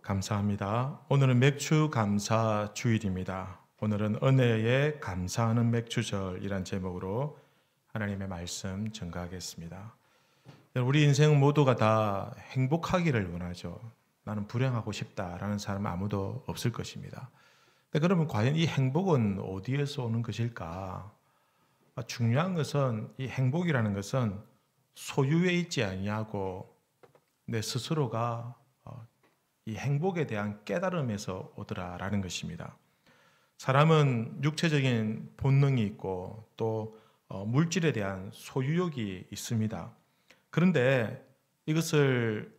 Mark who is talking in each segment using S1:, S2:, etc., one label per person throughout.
S1: 감사합니다. 오늘은 맥주 감사 주일입니다. 오늘은 은혜에 감사하는 맥주절이란 제목으로 하나님의 말씀 증거하겠습니다. 우리 인생 모두가 다 행복하기를 원하죠. 나는 불행하고 싶다라는 사람은 아무도 없을 것입니다. 그러면 과연 이 행복은 어디에서 오는 것일까? 중요한 것은 이 행복이라는 것은 소유에 있지 아니하고 내 스스로가 이 행복에 대한 깨달음에서 오더라라는 것입니다. 사람은 육체적인 본능이 있고 또 물질에 대한 소유욕이 있습니다. 그런데 이것을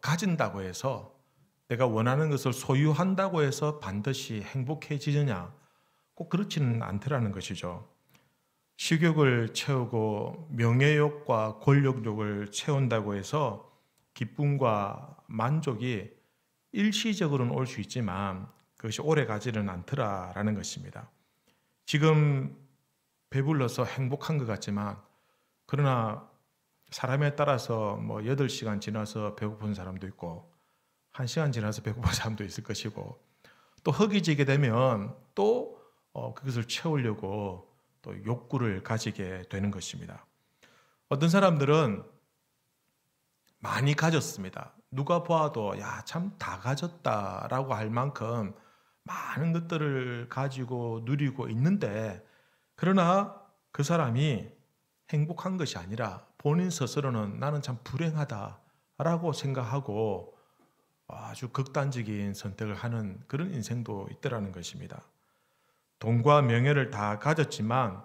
S1: 가진다고 해서 내가 원하는 것을 소유한다고 해서 반드시 행복해지느냐? 꼭 그렇지는 않더라는 것이죠. 식욕을 채우고 명예욕과 권력욕을 채운다고 해서 기쁨과 만족이 일시적으로는 올 수 있지만 그것이 오래 가지는 않더라라는 것입니다. 지금 배불러서 행복한 것 같지만 그러나 사람에 따라서 8시간 지나서 배고픈 사람도 있고 1시간 지나서 배고픈 사람도 있을 것이고 또 허기지게 되면 또 그것을 채우려고 또 욕구를 가지게 되는 것입니다. 어떤 사람들은 많이 가졌습니다. 누가 봐도 참 다 가졌다라고 할 만큼 많은 것들을 가지고 누리고 있는데 그러나 그 사람이 행복한 것이 아니라 본인 스스로는 나는 참 불행하다라고 생각하고 아주 극단적인 선택을 하는 그런 인생도 있더라는 것입니다. 돈과 명예를 다 가졌지만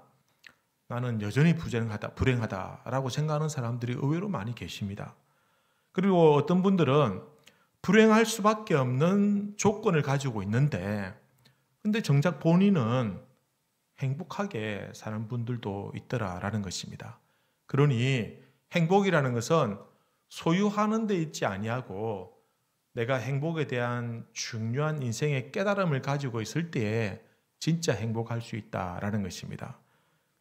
S1: 나는 여전히 불행하다라고 생각하는 사람들이 의외로 많이 계십니다. 그리고 어떤 분들은 불행할 수밖에 없는 조건을 가지고 있는데 근데 정작 본인은 행복하게 사는 분들도 있더라라는 것입니다. 그러니 행복이라는 것은 소유하는 데 있지 아니하고 내가 행복에 대한 중요한 인생의 깨달음을 가지고 있을 때에 진짜 행복할 수 있다라는 것입니다.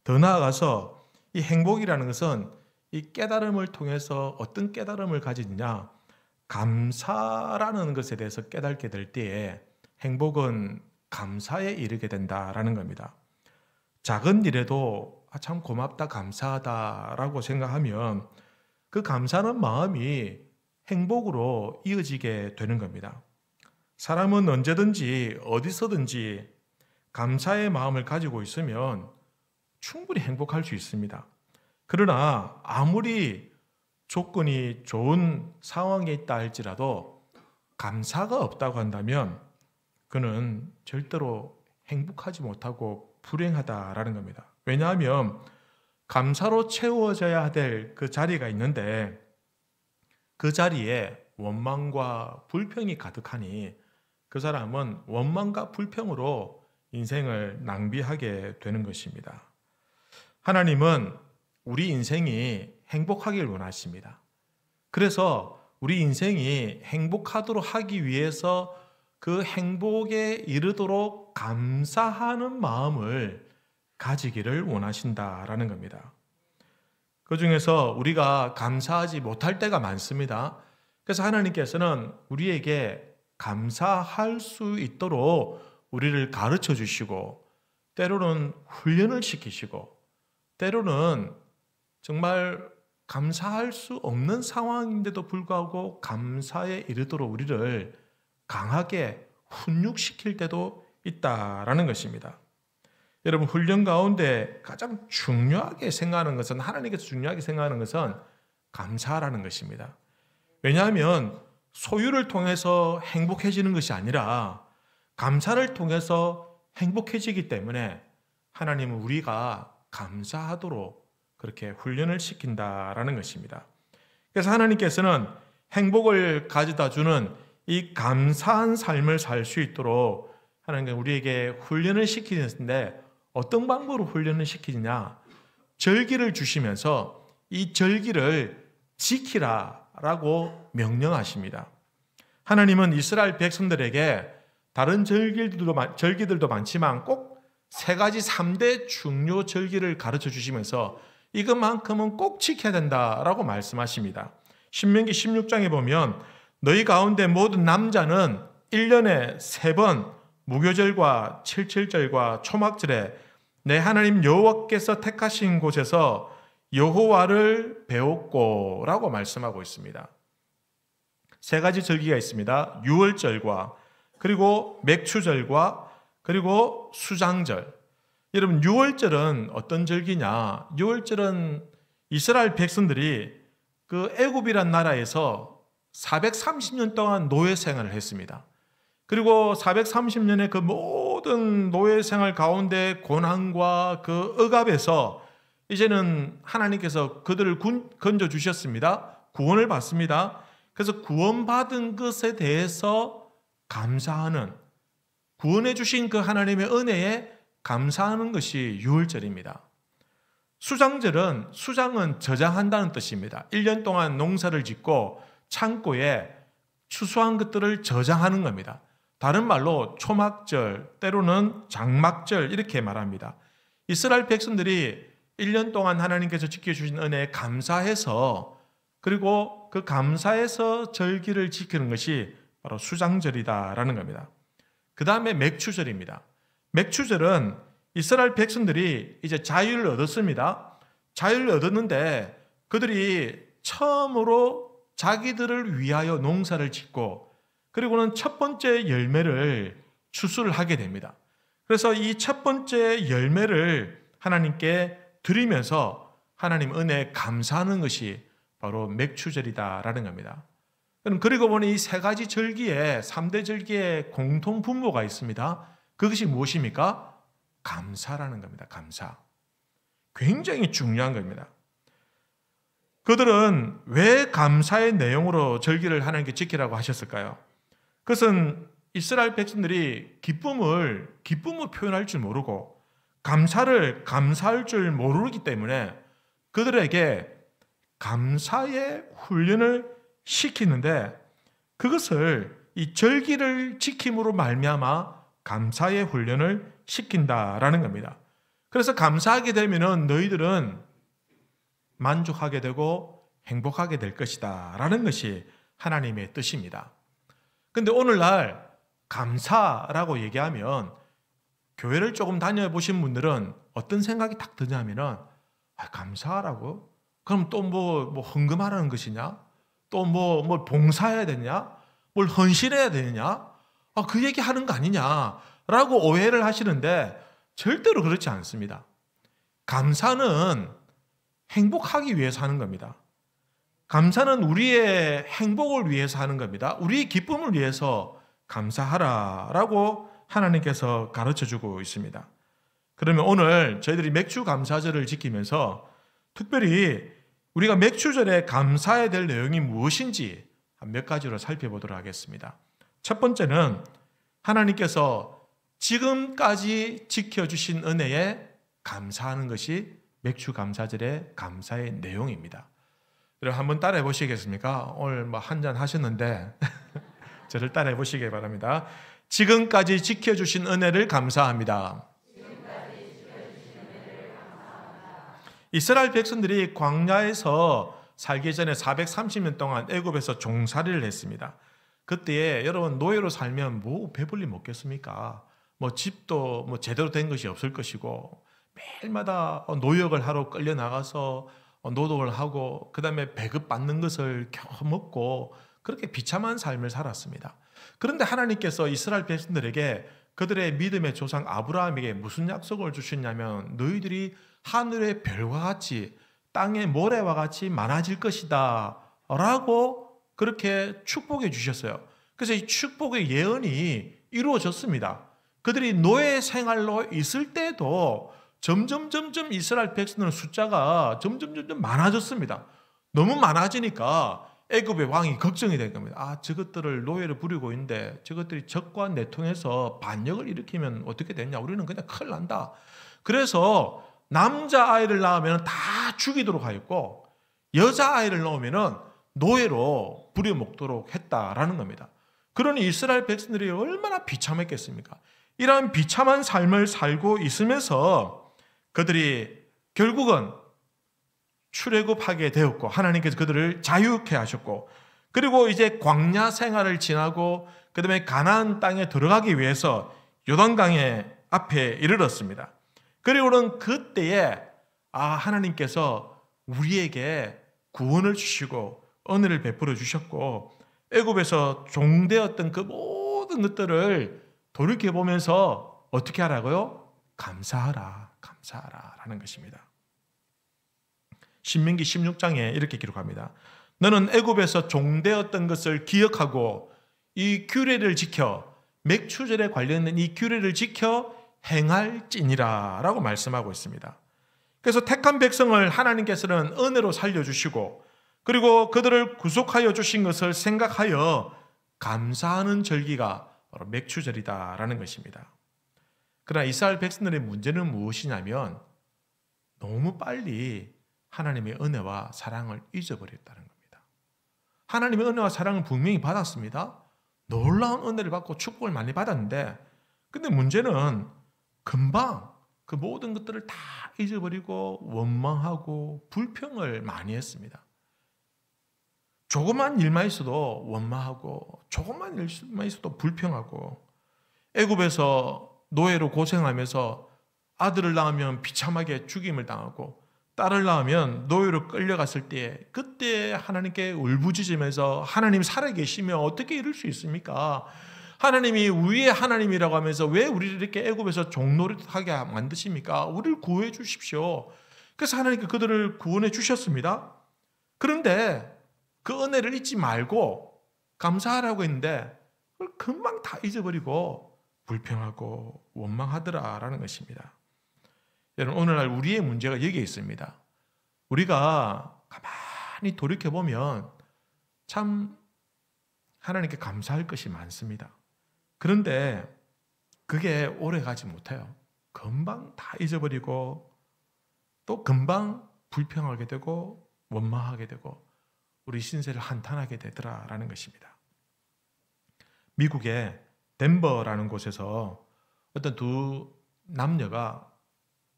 S1: 더 나아가서 이 행복이라는 것은 이 깨달음을 통해서 어떤 깨달음을 가지느냐? 감사라는 것에 대해서 깨닫게 될 때에 행복은 감사에 이르게 된다라는 겁니다. 작은 일에도 참 고맙다, 감사하다라고 생각하면 그 감사하는 마음이 행복으로 이어지게 되는 겁니다. 사람은 언제든지 어디서든지 감사의 마음을 가지고 있으면 충분히 행복할 수 있습니다. 그러나 아무리 조건이 좋은 상황에 있다 할지라도 감사가 없다고 한다면 그는 절대로 행복하지 못하고 불행하다라는 겁니다. 왜냐하면 감사로 채워져야 될 그 자리가 있는데 그 자리에 원망과 불평이 가득하니 그 사람은 원망과 불평으로 인생을 낭비하게 되는 것입니다. 하나님은 우리 인생이 행복하길 원하십니다. 그래서 우리 인생이 행복하도록 하기 위해서 그 행복에 이르도록 감사하는 마음을 가지기를 원하신다라는 겁니다. 그 중에서 우리가 감사하지 못할 때가 많습니다. 그래서 하나님께서는 우리에게 감사할 수 있도록 우리를 가르쳐 주시고 때로는 훈련을 시키시고 때로는 정말 감사할 수 없는 상황인데도 불구하고 감사에 이르도록 우리를 강하게 훈육시킬 때도 있다라는 것입니다. 여러분, 훈련 가운데 가장 중요하게 생각하는 것은 하나님께서 중요하게 생각하는 것은 감사라는 것입니다. 왜냐하면 소유를 통해서 행복해지는 것이 아니라 감사를 통해서 행복해지기 때문에 하나님은 우리가 감사하도록 그렇게 훈련을 시킨다라는 것입니다. 그래서 하나님께서는 행복을 가져다 주는 이 감사한 삶을 살 수 있도록 하나님께서 우리에게 훈련을 시키는데 어떤 방법으로 훈련을 시키느냐? 절기를 주시면서 이 절기를 지키라라고 명령하십니다. 하나님은 이스라엘 백성들에게 다른 절기들도 많지만 꼭 3가지 3대 중요 절기를 가르쳐 주시면서 이것만큼은 꼭 지켜야 된다라고 말씀하십니다. 신명기 16장에 보면 너희 가운데 모든 남자는 1년에 3번 무교절과 칠칠절과 초막절에 내 하나님 여호와께서 택하신 곳에서 여호와를 배웠고 라고 말씀하고 있습니다. 3가지 절기가 있습니다. 유월절과 그리고 맥추절과 그리고 수장절. 여러분, 유월절은 어떤 절기냐? 유월절은 이스라엘 백성들이 그 애굽이란 나라에서 430년 동안 노예 생활을 했습니다. 그리고 430년의 그 모든 노예 생활 가운데 고난과 그 억압에서 이제는 하나님께서 그들을 건져 주셨습니다. 구원을 받습니다. 그래서 구원받은 것에 대해서 감사하는, 구원해 주신 그 하나님의 은혜에 감사하는 것이 유월절입니다. 수장절은, 수장은 저장한다는 뜻입니다. 1년 동안 농사를 짓고 창고에 추수한 것들을 저장하는 겁니다. 다른 말로 초막절, 때로는 장막절 이렇게 말합니다. 이스라엘 백성들이 1년 동안 하나님께서 지켜주신 은혜에 감사해서, 그리고 그 감사해서 절기를 지키는 것이 바로 수장절이다라는 겁니다. 그 다음에 맥추절입니다. 맥추절은 이스라엘 백성들이 이제 자유를 얻었습니다. 자유를 얻었는데 그들이 처음으로 자기들을 위하여 농사를 짓고, 그리고는 첫 번째 열매를 추수를 하게 됩니다. 그래서 이 첫 번째 열매를 하나님께 드리면서 하나님 은혜에 감사하는 것이 바로 맥추절이다라는 겁니다. 그리고 보니 이 3가지 절기에, 3대 절기에 공통 분모가 있습니다. 그것이 무엇입니까? 감사라는 겁니다. 감사. 굉장히 중요한 겁니다. 그들은 왜 감사의 내용으로 절기를 하나님께 지키라고 하셨을까요? 그것은 이스라엘 백성들이 기쁨을 표현할 줄 모르고 감사할 줄 모르기 때문에 그들에게 감사의 훈련을 시키는데, 그것을 이 절기를 지킴으로 말미암아 감사의 훈련을 시킨다라는 겁니다. 그래서 감사하게 되면은 너희들은 만족하게 되고 행복하게 될 것이다 라는 것이 하나님의 뜻입니다. 근데 오늘날 감사라고 얘기하면 교회를 조금 다녀보신 분들은 어떤 생각이 딱 드냐면은, 감사하라고? 그럼 또 뭐 헌금하라는 것이냐? 또 뭘 봉사해야 되냐? 뭘 헌신해야 되느냐? 그 얘기 하는 거 아니냐? 라고 오해를 하시는데 절대로 그렇지 않습니다. 감사는 행복하기 위해서 하는 겁니다. 감사는 우리의 행복을 위해서 하는 겁니다. 우리의 기쁨을 위해서 감사하라라고 하나님께서 가르쳐주고 있습니다. 그러면 오늘 저희들이 맥주 감사절을 지키면서 특별히 우리가 맥주절에 감사해야 될 내용이 무엇인지 몇 가지로 살펴보도록 하겠습니다. 첫 번째는 하나님께서 지금까지 지켜주신 은혜에 감사하는 것이 맥주 감사절의 감사의 내용입니다. 여러분 한번 따라해 보시겠습니까? 오늘 한잔 하셨는데 저를 따라해 보시기 바랍니다. 지금까지 지켜주신 은혜를 감사합니다. 이스라엘 백성들이 광야에서 살기 전에 430년 동안 애굽에서 종살이를 했습니다. 그때에 여러분 노예로 살면 배불리 먹겠습니까? 집도 제대로 된 것이 없을 것이고 매일마다 노역을 하러 끌려 나가서 노동을 하고 그 다음에 배급받는 것을 겨우 먹고 그렇게 비참한 삶을 살았습니다. 그런데 하나님께서 이스라엘 백성들에게 그들의 믿음의 조상 아브라함에게 무슨 약속을 주셨냐면, 너희들이 하늘의 별과 같이 땅의 모래와 같이 많아질 것이다 라고 그렇게 축복해 주셨어요. 그래서 이 축복의 예언이 이루어졌습니다. 그들이 노예 생활로 있을 때도 점점 이스라엘 백성들의 숫자가 점점 많아졌습니다. 너무 많아지니까 애굽의 왕이 걱정이 된 겁니다. 저것들을 노예를 부리고 있는데 저것들이 적과 내통해서 반역을 일으키면 어떻게 되냐? 우리는 그냥 큰일 난다. 그래서 남자아이를 낳으면 다 죽이도록 하였고 여자아이를 낳으면 노예로 부려먹도록 했다라는 겁니다. 그러니 이스라엘 백성들이 얼마나 비참했겠습니까? 이러한 비참한 삶을 살고 있으면서 그들이 결국은 출애굽하게 되었고 하나님께서 그들을 자유케 하셨고, 그리고 이제 광야 생활을 지나고 그다음에 가나안 땅에 들어가기 위해서 요단강의 앞에 이르렀습니다. 그리고는 그때에 하나님께서 우리에게 구원을 주시고 은혜를 베풀어 주셨고 애굽에서 종되었던 그 모든 것들을 돌이켜보면서 어떻게 하라고요? 감사하라, 감사하라 라는 것입니다. 신명기 16장에 이렇게 기록합니다. 너는 애굽에서 종되었던 것을 기억하고 이 규례를 지켜, 맥추절에 관련된 이 규례를 지켜 행할지니라 라고 말씀하고 있습니다. 그래서 택한 백성을 하나님께서는 은혜로 살려주시고 그리고 그들을 구속하여 주신 것을 생각하여 감사하는 절기가 바로 맥추절이다라는 것입니다. 그러나 이스라엘 백성들의 문제는 무엇이냐면 너무 빨리 하나님의 은혜와 사랑을 잊어버렸다는 겁니다. 하나님의 은혜와 사랑을 분명히 받았습니다. 놀라운 은혜를 받고 축복을 많이 받았는데 근데 문제는 금방 그 모든 것들을 다 잊어버리고 원망하고 불평을 많이 했습니다. 조그만 일만 있어도 원망하고 조그만 일만 있어도 불평하고 애굽에서 노예로 고생하면서 아들을 낳으면 비참하게 죽임을 당하고 딸을 낳으면 노예로 끌려갔을 때 그때 하나님께 울부짖으면서 하나님 살아계시면 어떻게 이럴 수 있습니까? 하나님이 우리의 하나님이라고 하면서 왜 우리를 이렇게 애굽에서 종노릇하게 만드십니까? 우리를 구해 주십시오. 그래서 하나님께 그들을 구원해 주셨습니다. 그런데 그 은혜를 잊지 말고 감사하라고 했는데 그걸 금방 다 잊어버리고 불평하고 원망하더라라는 것입니다. 여러분 오늘날 우리의 문제가 여기에 있습니다. 우리가 가만히 돌이켜보면 참 하나님께 감사할 것이 많습니다. 그런데 그게 오래 가지 못해요. 금방 다 잊어버리고 또 금방 불평하게 되고 원망하게 되고 우리 신세를 한탄하게 되더라라는 것입니다. 미국의 덴버라는 곳에서 어떤 두 남녀가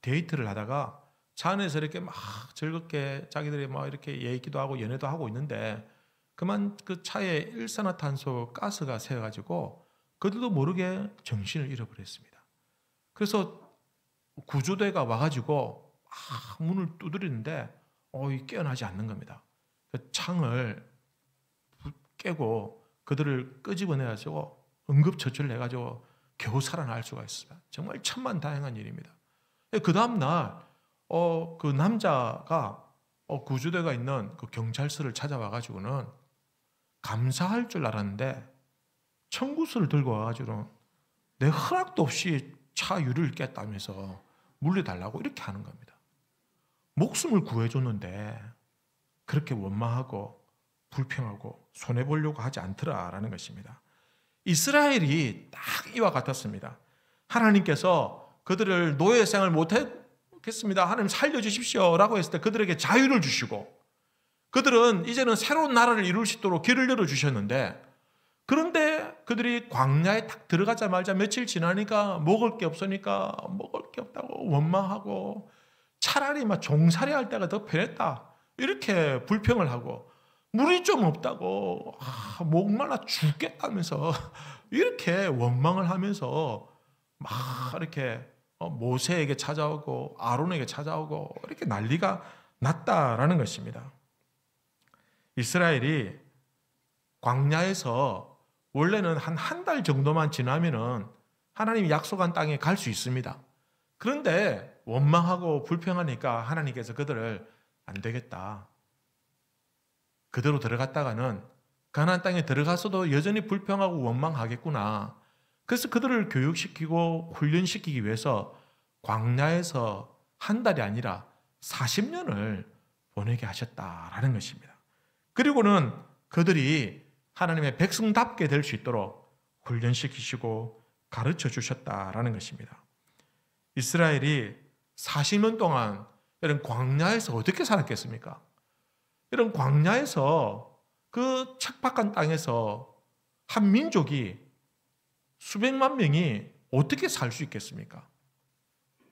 S1: 데이트를 하다가 차 안에서 이렇게 막 즐겁게 자기들이 막 이렇게 얘기도 하고 연애도 하고 있는데 그만 그 차에 일산화탄소 가스가 새어가지고 그들도 모르게 정신을 잃어버렸습니다. 그래서 구조대가 와가지고 문을 두드리는데 깨어나지 않는 겁니다. 그 창을 깨고 그들을 끄집어내가지고 응급처치를 해가지고 겨우 살아날 수가 있습니다. 정말 천만다행한 일입니다. 그 다음날 그 남자가 구조대가 있는 그 경찰서를 찾아와가지고는 감사할 줄 알았는데 청구서를 들고 와가지고는 내 허락도 없이 차 유리를 깼다면서 물려달라고 이렇게 하는 겁니다. 목숨을 구해줬는데 그렇게 원망하고 불평하고 손해보려고 하지 않더라라는 것입니다. 이스라엘이 딱 이와 같았습니다. 하나님께서 그들을 노예 생활 못했겠습니다. 하나님 살려주십시오 라고 했을 때 그들에게 자유를 주시고 그들은 이제는 새로운 나라를 이룰 수 있도록 길을 열어주셨는데 그런데 그들이 광야에 딱 들어가자마자 며칠 지나니까 먹을 게 없으니까 먹을 게 없다고 원망하고 차라리 막 종살이 할 때가 더 편했다 이렇게 불평을 하고 물이 좀 없다고 목말라 죽겠다면서 이렇게 원망을 하면서 막 이렇게 모세에게 찾아오고 아론에게 찾아오고 이렇게 난리가 났다라는 것입니다. 이스라엘이 광야에서 원래는 한 달 정도만 지나면은 하나님이 약속한 땅에 갈 수 있습니다. 그런데 원망하고 불평하니까 하나님께서 그들을 안 되겠다. 그대로 들어갔다가는 가나안 땅에 들어가서도 여전히 불평하고 원망하겠구나. 그래서 그들을 교육시키고 훈련시키기 위해서 광야에서 한 달이 아니라 40년을 보내게 하셨다라는 것입니다. 그리고는 그들이 하나님의 백성답게 될 수 있도록 훈련시키시고 가르쳐 주셨다라는 것입니다. 이스라엘이 40년 동안 이런 광야에서 어떻게 살았겠습니까? 이런 광야에서 그 척박한 땅에서 한 민족이 수백만 명이 어떻게 살 수 있겠습니까?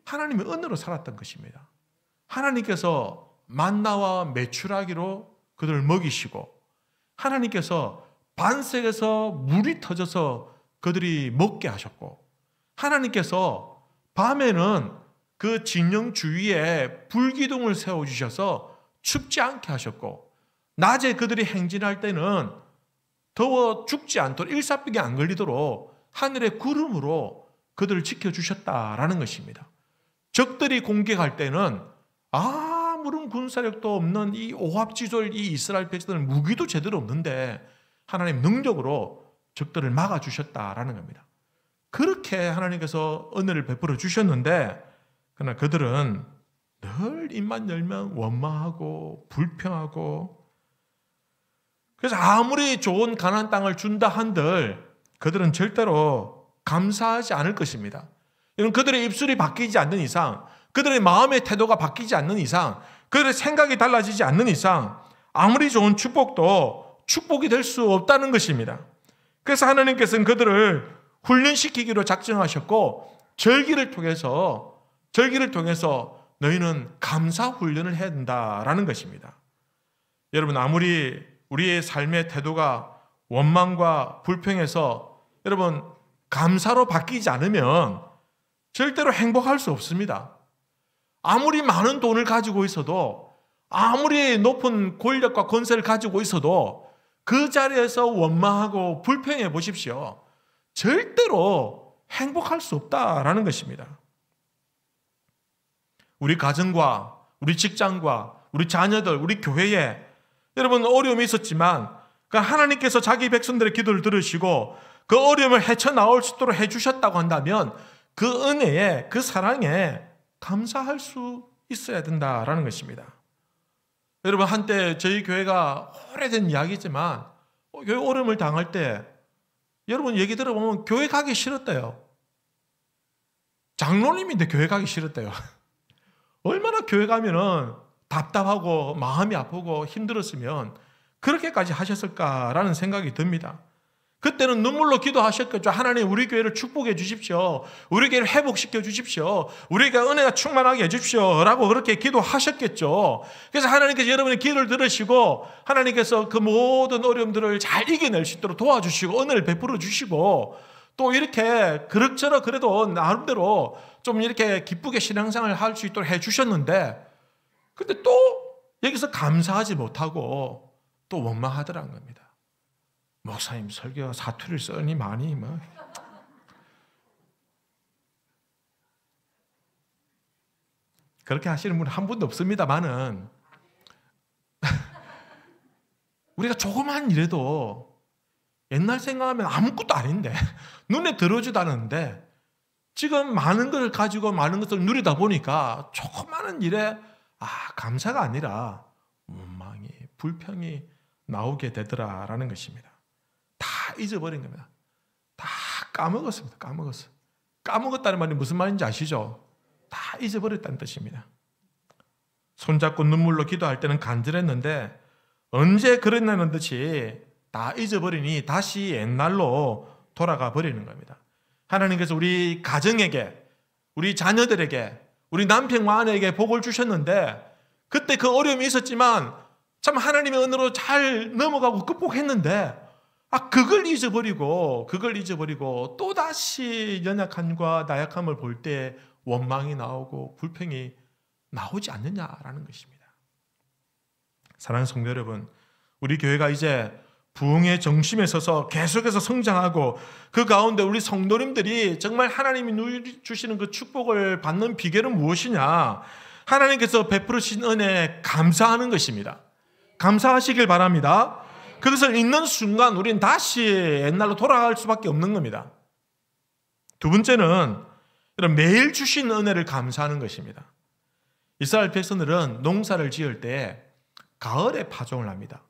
S1: 하나님의 은혜로 살았던 것입니다. 하나님께서 만나와 메추라기로 그들을 먹이시고 하나님께서 반석에서 물이 터져서 그들이 먹게 하셨고, 하나님께서 밤에는 그 진영 주위에 불기둥을 세워주셔서 춥지 않게 하셨고, 낮에 그들이 행진할 때는 더워 죽지 않도록 일사병이 안 걸리도록 하늘의 구름으로 그들을 지켜주셨다라는 것입니다. 적들이 공격할 때는 아무런 군사력도 없는 이 오합지졸 이 이스라엘 백성들은 무기도 제대로 없는데 하나님 능력으로 적들을 막아주셨다라는 겁니다. 그렇게 하나님께서 은혜를 베풀어 주셨는데, 그러나 그들은 늘 입만 열면 원망하고 불평하고, 그래서 아무리 좋은 가나안 땅을 준다 한들 그들은 절대로 감사하지 않을 것입니다. 이런 그들의 입술이 바뀌지 않는 이상, 그들의 마음의 태도가 바뀌지 않는 이상, 그들의 생각이 달라지지 않는 이상 아무리 좋은 축복도 축복이 될 수 없다는 것입니다. 그래서 하나님께서는 그들을 훈련시키기로 작정하셨고, 절기를 통해서 너희는 감사 훈련을 해야 된다라는 것입니다. 여러분, 아무리 우리의 삶의 태도가 원망과 불평에서 여러분 감사로 바뀌지 않으면 절대로 행복할 수 없습니다. 아무리 많은 돈을 가지고 있어도, 아무리 높은 권력과 권세를 가지고 있어도 그 자리에서 원망하고 불평해 보십시오. 절대로 행복할 수 없다라는 것입니다. 우리 가정과 우리 직장과 우리 자녀들, 우리 교회에 여러분 어려움이 있었지만 하나님께서 자기 백성들의 기도를 들으시고 그 어려움을 헤쳐나올 수 있도록 해주셨다고 한다면 그 은혜에, 그 사랑에 감사할 수 있어야 된다라는 것입니다. 여러분, 한때 저희 교회가 오래된 이야기지만 교회 어려움을 당할 때 여러분 얘기 들어보면 교회 가기 싫었대요. 장로님인데 교회 가기 싫었대요. 얼마나 교회 가면은 답답하고 마음이 아프고 힘들었으면 그렇게까지 하셨을까라는 생각이 듭니다. 그때는 눈물로 기도하셨겠죠. 하나님, 우리 교회를 축복해 주십시오. 우리 교회를 회복시켜 주십시오. 우리 교회 은혜가 충만하게 해 주십시오. 라고 그렇게 기도하셨겠죠. 그래서 하나님께서 여러분의 기도를 들으시고 하나님께서 그 모든 어려움들을 잘 이겨낼 수 있도록 도와주시고 은혜를 베풀어 주시고, 또 이렇게 그럭저럭 그래도 나름대로 좀 이렇게 기쁘게 신앙생활을 할 수 있도록 해 주셨는데, 근데 또 여기서 감사하지 못하고 또 원망하더라는 겁니다. 목사님 설교 사투리를 쓰니 많이 뭐. 그렇게 하시는 분 한 분도 없습니다만은 우리가 조그만 일에도 옛날 생각하면 아무것도 아닌데 눈에 들어오지도 않았는데 지금 많은 걸 가지고 많은 것을 누리다 보니까 조그마한 일에 감사가 아니라 원망이, 불평이 나오게 되더라라는 것입니다. 다 잊어버린 겁니다. 다 까먹었습니다. 까먹었다는 말이 무슨 말인지 아시죠? 다 잊어버렸다는 뜻입니다. 손잡고 눈물로 기도할 때는 간절했는데 언제 그랬냐는 듯이 다 잊어버리니 다시 옛날로 돌아가 버리는 겁니다. 하나님께서 우리 가정에게, 우리 자녀들에게, 우리 남편과 아내에게 복을 주셨는데 그때 그 어려움이 있었지만 참 하나님의 은혜로 잘 넘어가고 극복했는데 그걸 잊어버리고 또다시 연약함과 나약함을 볼 때 원망이 나오고 불평이 나오지 않느냐라는 것입니다. 사랑하는 성도 여러분, 우리 교회가 이제 부흥의 정심에 서서 계속해서 성장하고 그 가운데 우리 성도님들이 정말 하나님이 주시는 그 축복을 받는 비결은 무엇이냐? 하나님께서 베풀으신 은혜에 감사하는 것입니다. 감사하시길 바랍니다. 그것을 잊는 순간 우리는 다시 옛날로 돌아갈 수밖에 없는 겁니다. 두 번째는 이런 매일 주신 은혜를 감사하는 것입니다. 이스라엘 백성들은 농사를 지을 때 가을에 파종을 합니다.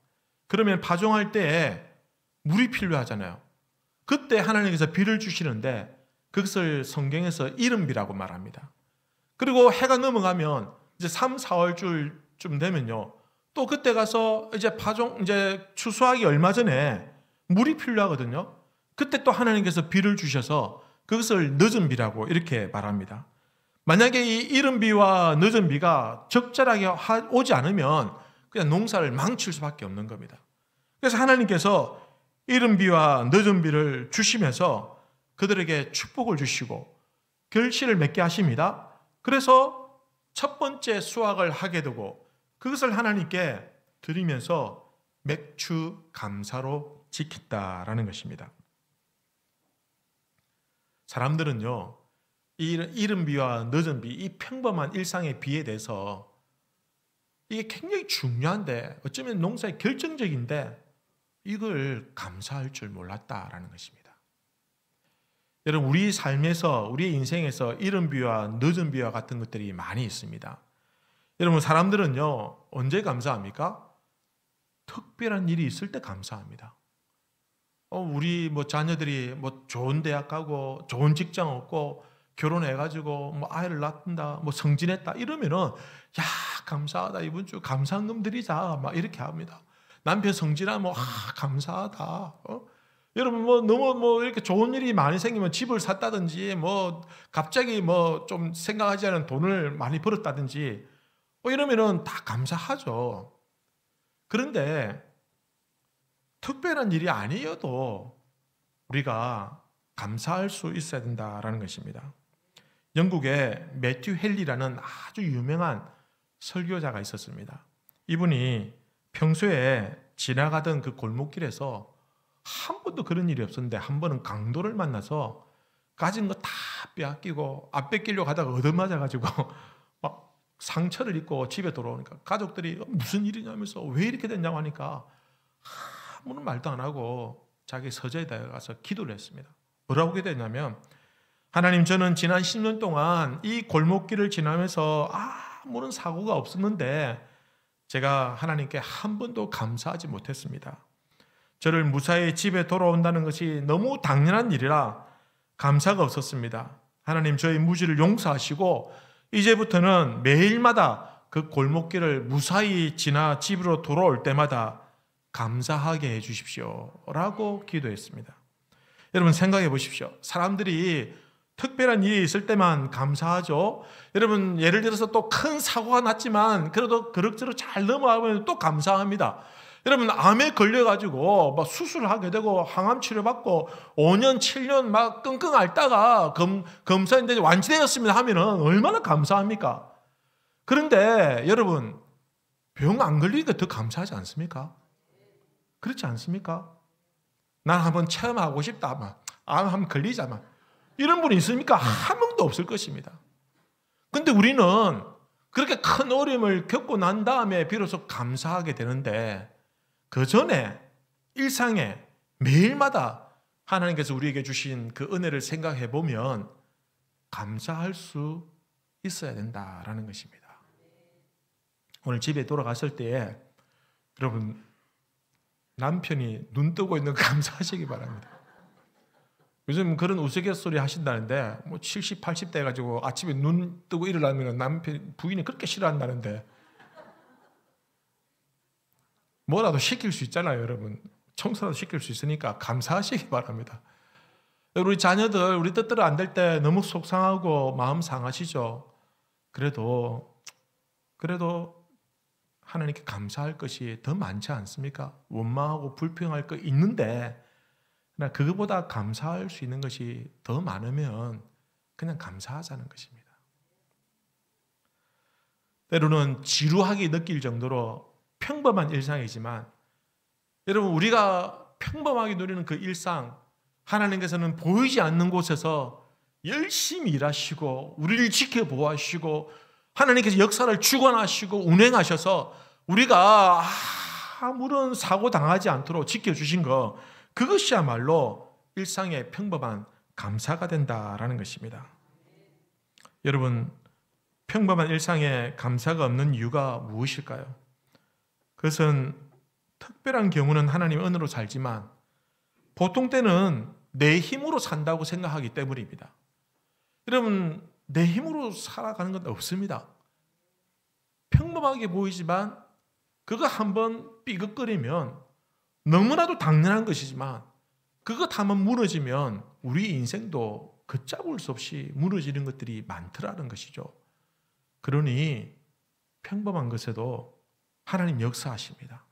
S1: 그러면 파종할 때 물이 필요하잖아요. 그때 하나님께서 비를 주시는데 그것을 성경에서 이른비라고 말합니다. 그리고 해가 넘어가면 이제 3, 4월쯤 되면요. 또 그때 가서 이제 추수하기 얼마 전에 물이 필요하거든요. 그때 또 하나님께서 비를 주셔서 그것을 늦은 비라고 이렇게 말합니다. 만약에 이 이른 비와 늦은 비가 적절하게 오지 않으면 그냥 농사를 망칠 수밖에 없는 겁니다. 그래서 하나님께서 이른 비와 늦은 비를 주시면서 그들에게 축복을 주시고 결실을 맺게 하십니다. 그래서 첫 번째 수확을 하게 되고 그것을 하나님께 드리면서 맥추 감사로 지킨다라는 것입니다. 사람들은요, 이 이른 비와 늦은 비, 이 평범한 일상의 비에 대해서 이게 굉장히 중요한데, 어쩌면 농사의 결정적인데 이걸 감사할 줄 몰랐다라는 것입니다. 여러분, 우리 삶에서, 우리의 인생에서 이른 비와 늦은 비와 같은 것들이 많이 있습니다. 여러분, 사람들은요, 언제 감사합니까? 특별한 일이 있을 때 감사합니다. 우리 자녀들이 좋은 대학 가고 좋은 직장 얻고 결혼해가지고 아이를 낳는다, 성진했다 이러면은 야, 감사하다, 이번 주 감사한금 드리자 막 이렇게 합니다. 남편 성진하면 감사하다. 여러분 너무 이렇게 좋은 일이 많이 생기면 집을 샀다든지 갑자기 좀 생각하지 않은 돈을 많이 벌었다든지 이러면은 다 감사하죠. 그런데 특별한 일이 아니어도 우리가 감사할 수 있어야 된다라는 것입니다. 영국에 매튜 헨리라는 아주 유명한 설교자가 있었습니다. 이분이 평소에 지나가던 그 골목길에서 한 번도 그런 일이 없었는데 한 번은 강도를 만나서 가진 거 다 빼앗기고 안 뺏기려고 하다가 얻어맞아가지고 막 상처를 입고 집에 돌아오니까 가족들이 무슨 일이냐면서 왜 이렇게 됐냐고 하니까 아무런 말도 안 하고 자기 서재에다 가서 기도를 했습니다. 뭐라고 기도했냐면, 하나님, 저는 지난 10년 동안 이 골목길을 지나면서 아무런 사고가 없었는데 제가 하나님께 한 번도 감사하지 못했습니다. 저를 무사히 집에 돌아온다는 것이 너무 당연한 일이라 감사가 없었습니다. 하나님, 저희 무지를 용서하시고 이제부터는 매일마다 그 골목길을 무사히 지나 집으로 돌아올 때마다 감사하게 해주십시오 라고 기도했습니다. 여러분, 생각해 보십시오. 사람들이 특별한 일이 있을 때만 감사하죠. 여러분, 예를 들어서 또 큰 사고가 났지만 그래도 그럭저럭 잘 넘어가면 또 감사합니다. 여러분, 암에 걸려가지고 막 수술을 하게 되고 항암 치료받고 5년 7년 막 끙끙 앓다가 검사인데 완치되었습니다 하면은 얼마나 감사합니까? 그런데 여러분, 병 안 걸리니까 더 감사하지 않습니까? 그렇지 않습니까? 난 한번 체험하고 싶다, 암 한번 걸리자, 이런 분이 있습니까? 한 명도 없을 것입니다. 근데 우리는 그렇게 큰 어려움을 겪고 난 다음에 비로소 감사하게 되는데, 그 전에 일상에 매일마다 하나님께서 우리에게 주신 그 은혜를 생각해 보면 감사할 수 있어야 된다라는 것입니다. 오늘 집에 돌아갔을 때에 여러분, 남편이 눈 뜨고 있는 거 감사하시기 바랍니다. 요즘 그런 우스갯소리 하신다는데 70, 80대 해가지고 아침에 눈 뜨고 일어나면 부인이 그렇게 싫어한다는데 뭐라도 시킬 수 있잖아요. 여러분, 청소라도 시킬 수 있으니까 감사하시기 바랍니다. 우리 자녀들 우리 뜻대로 안 될 때 너무 속상하고 마음 상하시죠. 그래도 하나님께 감사할 것이 더 많지 않습니까? 원망하고 불평할 거 있는데 그거보다 감사할 수 있는 것이 더 많으면 그냥 감사하자는 것입니다. 때로는 지루하게 느낄 정도로 평범한 일상이지만 여러분, 우리가 평범하게 누리는 그 일상, 하나님께서는 보이지 않는 곳에서 열심히 일하시고 우리를 지켜보시고 하나님께서 역사를 주관하시고 운행하셔서 우리가 아무런 사고 당하지 않도록 지켜주신 것, 그것이야말로 일상의 평범한 감사가 된다라는 것입니다. 여러분, 평범한 일상에 감사가 없는 이유가 무엇일까요? 그것은 특별한 경우는 하나님의 은혜로 살지만 보통 때는 내 힘으로 산다고 생각하기 때문입니다. 여러분, 내 힘으로 살아가는 건 없습니다. 평범하게 보이지만 그거 한번 삐걱거리면 너무나도 당연한 것이지만 그것 한번 무너지면 우리 인생도 걷잡을 수 없이 무너지는 것들이 많더라는 것이죠. 그러니 평범한 것에도 하나님 역사하십니다.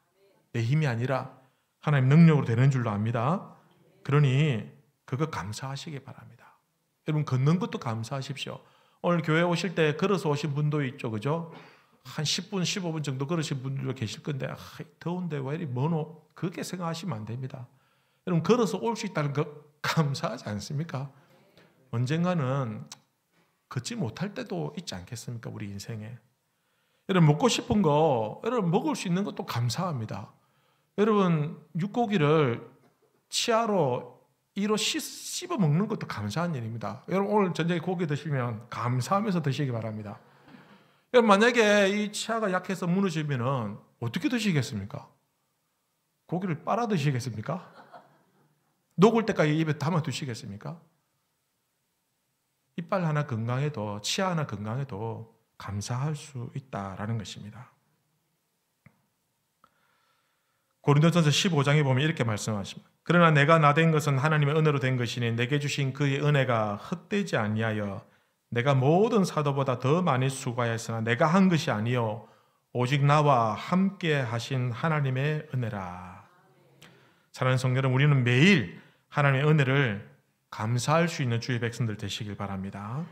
S1: 내 힘이 아니라 하나님 능력으로 되는 줄로 압니다. 그러니 그거 감사하시기 바랍니다. 여러분 걷는 것도 감사하십시오. 오늘 교회 오실 때 걸어서 오신 분도 있죠. 그죠? 한 10분, 15분 정도 걸으신 분들도 계실 건데 더운데 왜 이리 머노? 그렇게 생각하시면 안 됩니다. 여러분 걸어서 올 수 있다는 거 감사하지 않습니까? 언젠가는 걷지 못할 때도 있지 않겠습니까? 우리 인생에. 여러분 먹고 싶은 거 여러분 먹을 수 있는 것도 감사합니다. 여러분 육고기를 치아로 이로 씹어 먹는 것도 감사한 일입니다. 여러분 오늘 저녁에 고기 드시면 감사하면서 드시기 바랍니다. 여러분 만약에 이 치아가 약해서 무너지면 어떻게 드시겠습니까? 고기를 빨아 드시겠습니까? 녹을 때까지 입에 담아 두시겠습니까? 이빨 하나 건강해도 치아 하나 건강해도 감사할 수 있다라는 것입니다. 고린도전서 15장에 보면 이렇게 말씀하십니다. 그러나 내가 나된 것은 하나님의 은혜로 된 것이니 내게 주신 그의 은혜가 헛되지 아니하여 내가 모든 사도보다 더 많이 수고하였으나 내가 한 것이 아니요 오직 나와 함께 하신 하나님의 은혜라. 사랑하는 성도 여러분, 우리는 매일 하나님의 은혜를 감사할 수 있는 주의 백성들 되시길 바랍니다.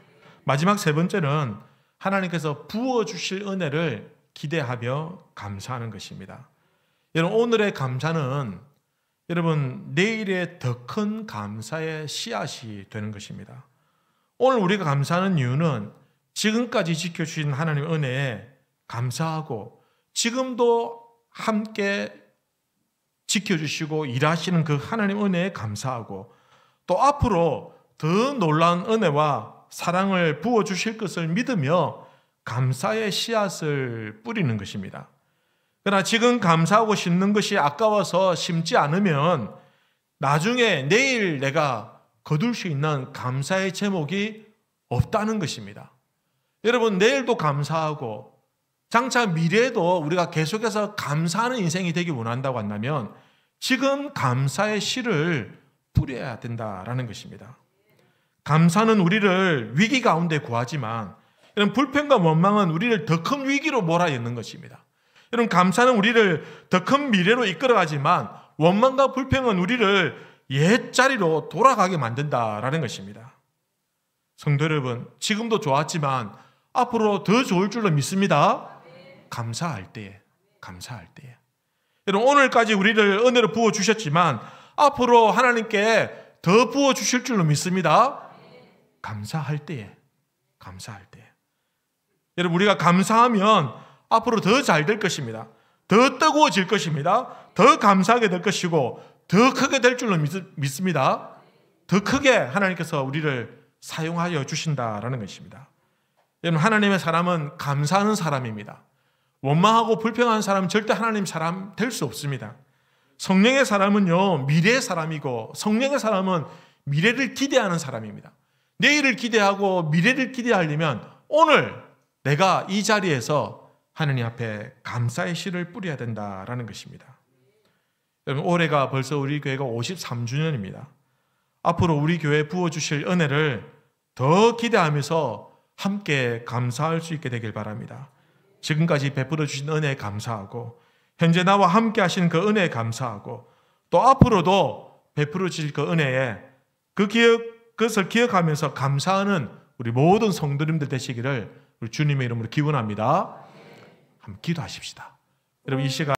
S1: 마지막 세 번째는 하나님께서 부어주실 은혜를 기대하며 감사하는 것입니다. 여러분 오늘의 감사는 여러분 내일의 더 큰 감사의 씨앗이 되는 것입니다. 오늘 우리가 감사하는 이유는 지금까지 지켜주신 하나님의 은혜에 감사하고 지금도 함께 지켜주시고 일하시는 그 하나님 은혜에 감사하고 또 앞으로 더 놀라운 은혜와 사랑을 부어주실 것을 믿으며 감사의 씨앗을 뿌리는 것입니다. 그러나 지금 감사하고 심는 것이 아까워서 심지 않으면 나중에 내일 내가 거둘 수 있는 감사의 제목이 없다는 것입니다. 여러분 내일도 감사하고 장차 미래에도 우리가 계속해서 감사하는 인생이 되기 원한다고 한다면 지금 감사의 씨를 뿌려야 된다라는 것입니다. 감사는 우리를 위기 가운데 구하지만 이런 불평과 원망은 우리를 더 큰 위기로 몰아넣는 것입니다. 이런 감사는 우리를 더 큰 미래로 이끌어가지만 원망과 불평은 우리를 옛자리로 돌아가게 만든다라는 것입니다. 성도 여러분, 지금도 좋았지만 앞으로 더 좋을 줄로 믿습니다. 감사할 때에. 여러분 오늘까지 우리를 은혜로 부어주셨지만 앞으로 하나님께 더 부어주실 줄로 믿습니다. 감사할 때에. 여러분 우리가 감사하면 앞으로 더 잘 될 것입니다. 더 뜨거워질 것입니다. 더 감사하게 될 것이고 더 크게 될 줄로 믿습니다. 더 크게 하나님께서 우리를 사용하여 주신다라는 것입니다. 여러분 하나님의 사람은 감사하는 사람입니다. 원망하고 불평하는 사람은 절대 하나님 사람 될 수 없습니다. 성령의 사람은요 미래의 사람이고 성령의 사람은 미래를 기대하는 사람입니다. 내일을 기대하고 미래를 기대하려면 오늘 내가 이 자리에서 하나님 앞에 감사의 씨를 뿌려야 된다라는 것입니다. 여러분 올해가 벌써 우리 교회가 53주년입니다. 앞으로 우리 교회에 부어주실 은혜를 더 기대하면서 함께 감사할 수 있게 되길 바랍니다. 지금까지 베풀어 주신 은혜에 감사하고 현재 나와 함께 하신 그 은혜에 감사하고 또 앞으로도 베풀어 주실 그 은혜에 그것을 기억하면서 감사하는 우리 모든 성도님들 되시기를 우리 주님의 이름으로 기원합니다. 한번 기도하십시다. 여러분 이 시간